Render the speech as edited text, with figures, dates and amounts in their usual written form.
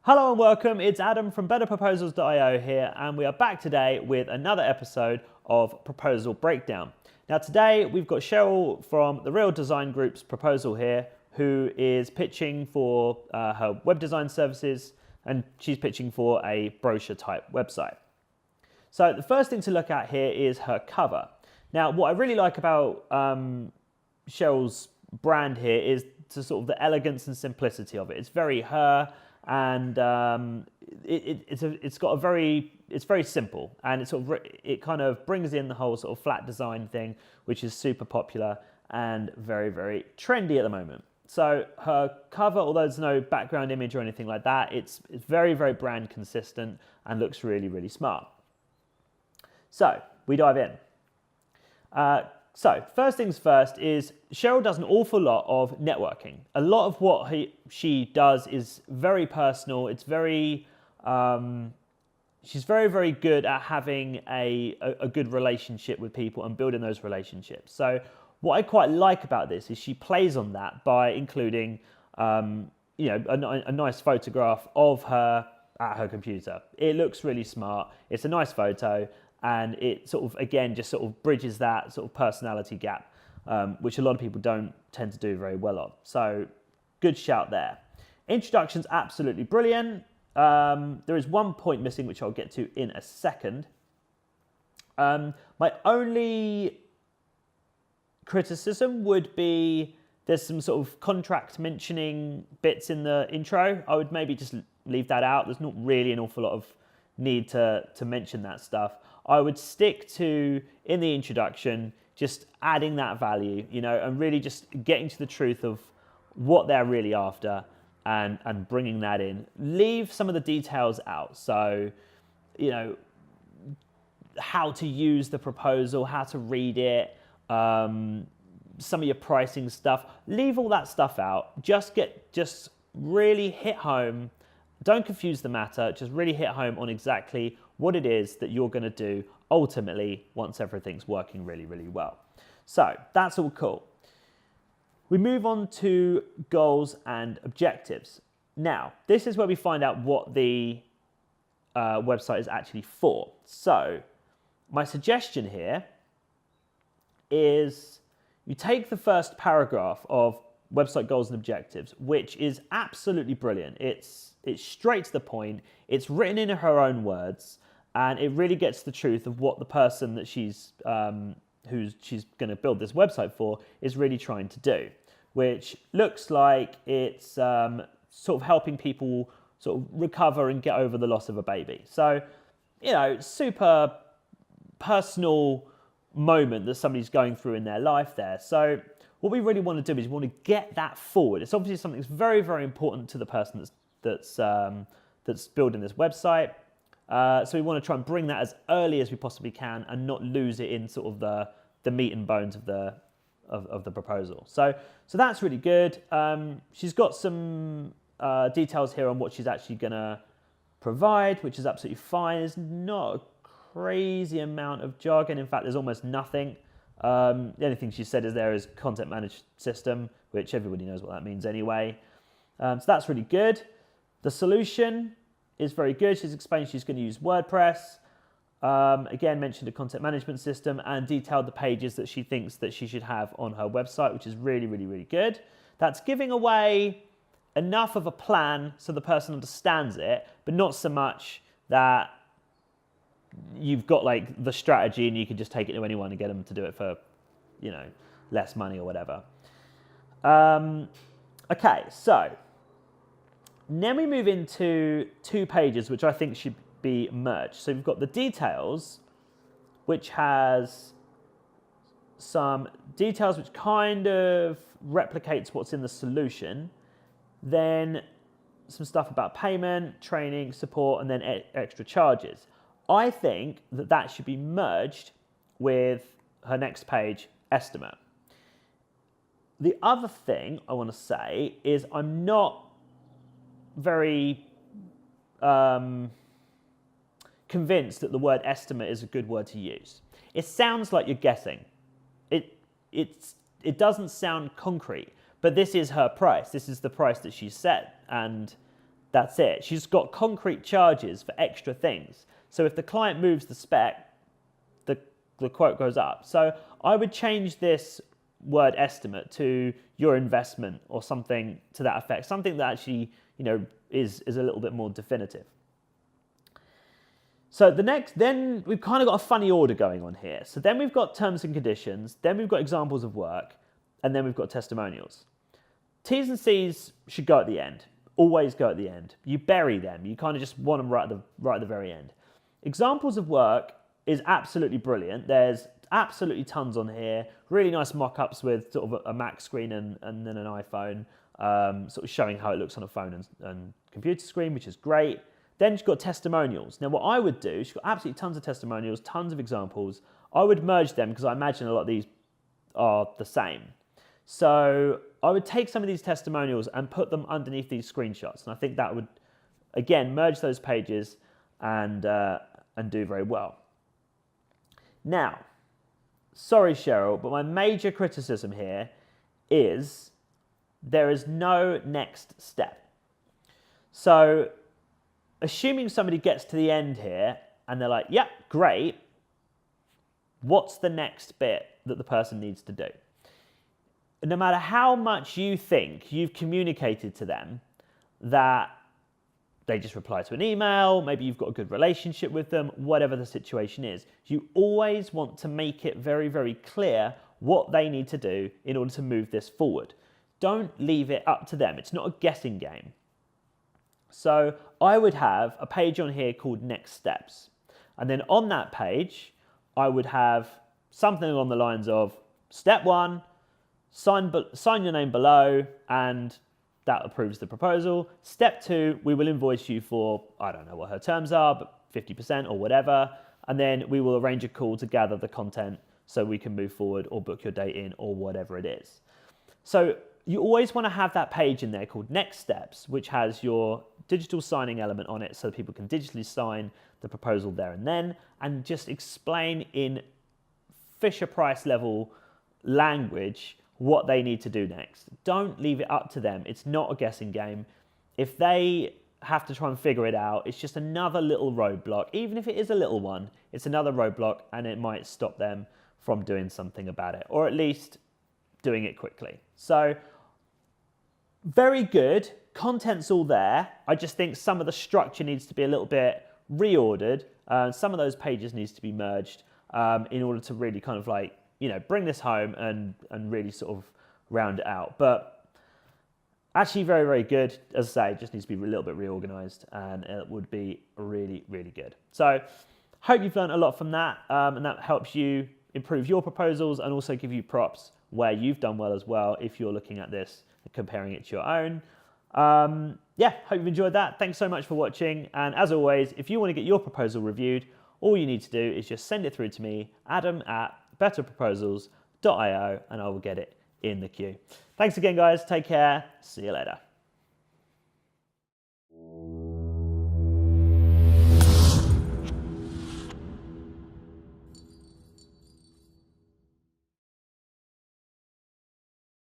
Hello and welcome, it's Adam from betterproposals.io here, and we are back today with another episode of Proposal Breakdown. Now today we've got Cheryl from the Reyl Design Group's proposal here, who is pitching for her web design services, and she's pitching for a brochure type website. So the first thing to look at here is her cover. Now what I really like about Cheryl's brand here is sort of the elegance and simplicity of it. It's very her, and it's very simple, and it kind of brings in the whole sort of flat design thing, which is super popular and very, very trendy at the moment. So her cover, although there's no background image or anything like that, it's very, very brand consistent and looks really, really smart. So we dive in. So first things first is Cheryl does an awful lot of networking. A lot of what she does is very personal. It's very, she's very, very good at having a good relationship with people and building those relationships. So what I quite like about this is she plays on that by including, a nice photograph of her at her computer. It looks really smart. It's a nice photo. And it sort of, again, just sort of bridges that sort of personality gap, which a lot of people don't tend to do very well on. So good shout there. Introduction's absolutely brilliant. There is one point missing, which I'll get to in a second. My only criticism would be there's some sort of contract mentioning bits in the intro. I would maybe just leave that out. There's not really an awful lot of need to mention that stuff. I would stick to, in the introduction, just adding that value, and really just getting to the truth of what they're really after and bringing that in. Leave some of the details out. So, how to use the proposal, how to read it, some of your pricing stuff. Leave all that stuff out. Just really hit home. Don't confuse the matter, just really hit home on exactly what it is that you're going to do ultimately once everything's working really, really well. So that's all cool. We move on to goals and objectives. Now, this is where we find out what the website is actually for. So my suggestion here is you take the first paragraph of website goals and objectives, which is absolutely brilliant. It's straight to the point. It's written in her own words, and it really gets the truth of what the person that she's going to build this website for is really trying to do, which looks like it's sort of helping people sort of recover and get over the loss of a baby. So, super personal moment that somebody's going through in their life there. So what we really want to do is we want to get that forward. It's obviously something that's very, very important to the person that's building this website. So we want to try and bring that as early as we possibly can and not lose it in sort of the meat and bones of the proposal. So that's really good. She's got some details here on what she's actually going to provide, which is absolutely fine. There's not a crazy amount of jargon. In fact, there's almost nothing. The only thing she said is content managed system, which everybody knows what that means anyway. So that's really good. The solution is very good. She's explained she's going to use WordPress. Again, mentioned a content management system and detailed the pages that she thinks that she should have on her website, which is really, really, really good. That's giving away enough of a plan so the person understands it, but not so much that you've got like the strategy and you can just take it to anyone and get them to do it for, less money or whatever. Okay, so then we move into 2 pages, which I think should be merged. So we've got the details, which has some details which kind of replicates what's in the solution. Then some stuff about payment, training, support, and then extra charges. I think that should be merged with her next page, estimate. The other thing I want to say is I'm not very convinced that the word estimate is a good word to use. It sounds like you're guessing. It doesn't sound concrete, but this is her price. This is the price that she set, and that's it. She's got concrete charges for extra things. So if the client moves the spec, the quote goes up. So I would change this word estimate to your investment or something to that effect, something that actually, is a little bit more definitive. So then we've kind of got a funny order going on here. So then we've got terms and conditions, then we've got examples of work, and then we've got testimonials. T's and C's should go at the end. Always go at the end. You bury them. You kind of just want them right at the very end. Examples of work is absolutely brilliant. There's absolutely tons on here. Really nice mock-ups with sort of a Mac screen and then an iPhone, sort of showing how it looks on a phone and computer screen, which is great. Then you've got testimonials. Now what I would do, she's got absolutely tons of testimonials, tons of examples. I would merge them because I imagine a lot of these are the same. So I would take some of these testimonials and put them underneath these screenshots. And I think that would, again, merge those pages and do very well. Now, sorry, Cheryl, but my major criticism here is there is no next step. So assuming somebody gets to the end here and they're like, yep, great, what's the next bit that the person needs to do? No matter how much you think you've communicated to them that they just reply to an email, maybe you've got a good relationship with them, whatever the situation is, you always want to make it very, very clear what they need to do in order to move this forward. Don't leave it up to them. It's not a guessing game. So I would have a page on here called Next Steps. And then on that page, I would have something along the lines of step 1, sign your name below, and that approves the proposal. Step 2, we will invoice you for, I don't know what her terms are, but 50% or whatever. And then we will arrange a call to gather the content so we can move forward or book your date in or whatever it is. So you always want to have that page in there called Next Steps, which has your digital signing element on it so people can digitally sign the proposal there and then, and just explain in Fisher-Price level language what they need to do next. Don't leave it up to them. It's not a guessing game. If they have to try and figure it out, it's just another little roadblock. Even if it is a little one, it's another roadblock and it might stop them from doing something about it, or at least doing it quickly. So very good. Content's all there. I just think some of the structure needs to be a little bit reordered. Some of those pages needs to be merged in order to really kind of like, bring this home and really sort of round it out. But actually very, very good. As I say, it just needs to be a little bit reorganized and it would be really, really good. So hope you've learned a lot from that and that helps you improve your proposals and also give you props where you've done well as well if you're looking at this and comparing it to your own. Yeah, hope you've enjoyed that. Thanks so much for watching. And as always, if you want to get your proposal reviewed, all you need to do is just send it through to me, adam@betterproposals.io, and I will get it in the queue. Thanks again, guys. Take care. See you later.